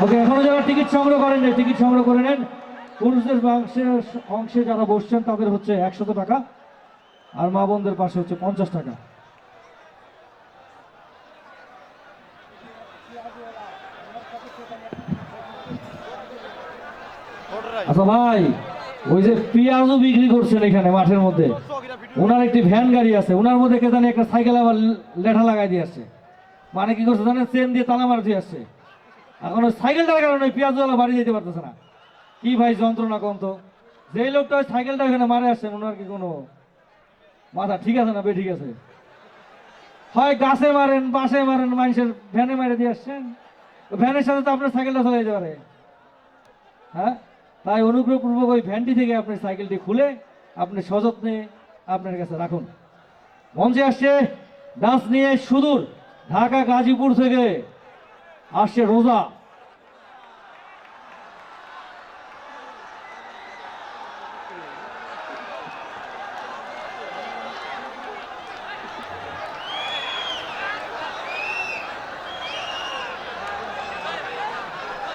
ওকে, এখনো যারা টিকিট সংগ্রহ করেন টিকিট সংগ্রহ করে নেন। পুরুষদের অংশে যারা বসছেন তাদের হচ্ছে 100 টাকা, আর মা বোনদের পাশে হচ্ছে 50 টাকা। আচ্ছা ভাই, ওই যে পেঁয়াজও বিক্রি করছেন এখানে মাঠের মধ্যে, ওনার একটি ভ্যান গাড়ি আছে, ওনার মধ্যে কে জানি একটা সাইকেল আবার লেঠা লাগাই দিয়ে আসছে। মানে কি করছে জানেন, চেন দিয়ে তালা মার দিয়ে আসছে। এখন ওই সাইকেলটার কারণে ওই পেঁয়াজওয়ালা বাড়ি যেতে পারতেছে না। কি ভাই যন্ত্রণা কন্ত, যেই লোকটা ওই সাইকেলটা এখানে মারে আসছেন ওনার কি কোনো মাথা ঠিক আছে না বে ঠিক আছে? হয় গাছে মারেন, বাসে মারেন, মানুষের ভ্যানে মারে দিয়ে আসছেন, ভ্যানের সাথে তো আপনার সাইকেলটা চলে যেতে পারে। হ্যাঁ, তাই অনুগ্রহপূর্বক ওই ভ্যানটি থেকে আপনার সাইকেলটি খুলে আপনি সযত্নে আপনার কাছে রাখুন। মঞ্চে আসছে ডান্স নিয়ে সুদূর ঢাকা গাজীপুর থেকে আসছে রোজা।